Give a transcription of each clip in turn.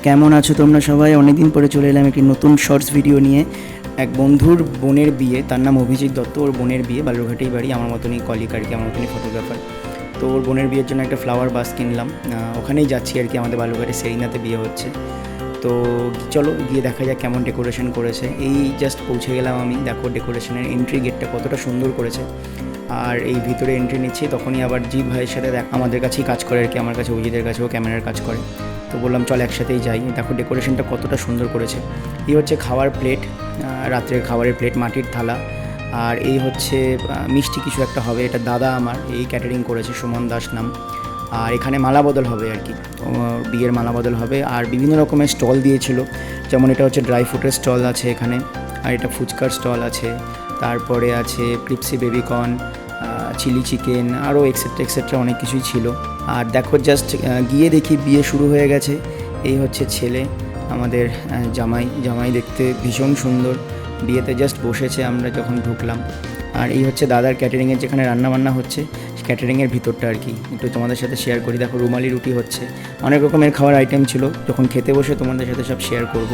কেমন আছো তোমরা সবাই? অনেকদিন পরে চলে এলাম একটি নতুন শর্টস ভিডিও নিয়ে। এক বন্ধুর বোনের বিয়ে, তার নাম অভিজিৎ দত্ত। ওর বোনের বিয়ে, বালুরঘাটেই বাড়ি, আমার মতনই কলিগ আর কি, আমার মতনই ফটোগ্রাফার। তো ওর বোনের বিয়ের জন্য একটা ফ্লাওয়ার বাস কিনলাম, ওখানেই যাচ্ছি আর কি। আমাদের বালুরঘাটে সেরিনাতে বিয়ে হচ্ছে। তো চলো গিয়ে দেখা যাক কেমন ডেকোরেশন করেছে। এই জাস্ট পৌঁছে গেলাম আমি। দেখো ডেকোরেশনের এন্ট্রি গেটটা কতটা সুন্দর করেছে। আর এই ভিতরে এন্ট্রি নিচ্ছি, তখনই আবার জিৎ ভাইয়ের সাথে আমাদের কাছেই কাজ করে আর কি, আমার কাছে, অভিজিতের কাছেও ক্যামেরার কাজ করে। তো বললাম চল একসাথেই যাই। দেখো ডেকোরেশনটা কতটা সুন্দর করেছে। এই হচ্ছে খাওয়ার প্লেট, রাত্রের খাবারের প্লেট, মাটির থালা। আর এই হচ্ছে মিষ্টি কিছু একটা হবে, এটা দাদা আমার এই ক্যাটারিং করেছে, সুমন দাস নাম। আর এখানে মালা বদল হবে আর কি, বিয়ের মালা বদল হবে। আর বিভিন্ন রকমের স্টল দিয়েছিল, যেমন এটা হচ্ছে ড্রাই ফ্রুটের স্টল আছে এখানে, আর এটা ফুচকার স্টল আছে, তারপরে আছে ক্রিপসি বেবিকর্ন, চিলি চিকেন, আরও এক্সেট্রা এক্সেট্রা অনেক কিছুই ছিল। আর দেখো জাস্ট গিয়ে দেখি বিয়ে শুরু হয়ে গেছে। এই হচ্ছে ছেলে, আমাদের জামাই দেখতে ভীষণ সুন্দর। বিয়েতে জাস্ট বসেছে আমরা যখন ঢুকলাম। আর এই হচ্ছে দাদার ক্যাটারিংয়ের যেখানে রান্নাবান্না হচ্ছে, ক্যাটারিংয়ের ভিতরটা আর কি, একটু তোমাদের সাথে শেয়ার করি। দেখো রুমালি রুটি হচ্ছে, অনেক রকমের খাওয়ার আইটেম ছিল। যখন খেতে বসে তোমাদের সাথে সব শেয়ার করব।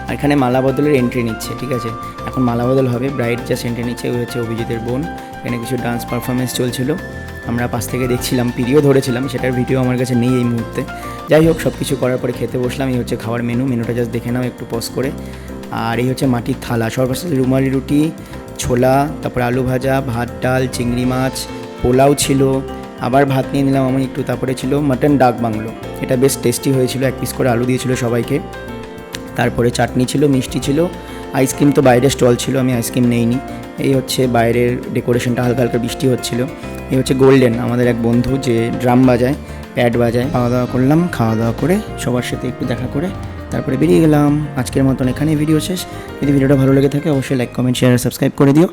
আর এখানে মালা বদলের এন্ট্রি নিচ্ছে, ঠিক আছে, এখন মালা বদল হবে। ব্রাইড জাস্ট এন্ট্রি নিচ্ছে, ওই হচ্ছে অভিজিতের বোন। এখানে কিছু ডান্স পারফরমেন্স চলছিল, আমরা পাশ থেকে দেখছিলাম, ভিডিও ধরেছিলাম, সেটার ভিডিও আমার কাছে নেই এই মুহূর্তে। যাই হোক, সব কিছু করার পরে খেতে বসলাম। এই হচ্ছে খাওয়ার মেনুটা জাস্ট দেখে নাও একটু পজ করে। আর এই হচ্ছে মাটির থালা, সর্বশেষ রুমালি রুটি, ছোলা, তারপর আলু ভাজা, ভাত, ডাল, চিংড়ি মাছ, পোলাও ছিল, আবার ভাত নিয়ে নিলাম আমি একটু। তারপরে ছিল মাটন ডাক বাংলো, এটা বেশ টেস্টি হয়েছিল, এক পিস করে আলু দিয়েছিল সবাইকে। তারপরে চাটনি ছিল, মিষ্টি ছিল, আইসক্রিম তো বাইরে স্টল ছিল, আমি আইসক্রিম নেইনি। এই হচ্ছে বাইরের ডেকোরেশনটা, হালকা হালকা বৃষ্টি হচ্ছিল। এই হচ্ছে গোল্ডেন, আমাদের এক বন্ধু যে ড্রাম বাজায়, প্যাড বাজায়। খাওয়া দাওয়া করলাম, খাওয়া দাওয়া করে সবার সাথে একটু দেখা করে তারপরে বেরিয়ে গেলাম। আজকের মতন এখানেই ভিডিও শেষ। যদি ভিডিওটা ভালো লেগে থাকে অবশ্যই লাইক, কমেন্ট, শেয়ার, সাবস্ক্রাইব করে দিও।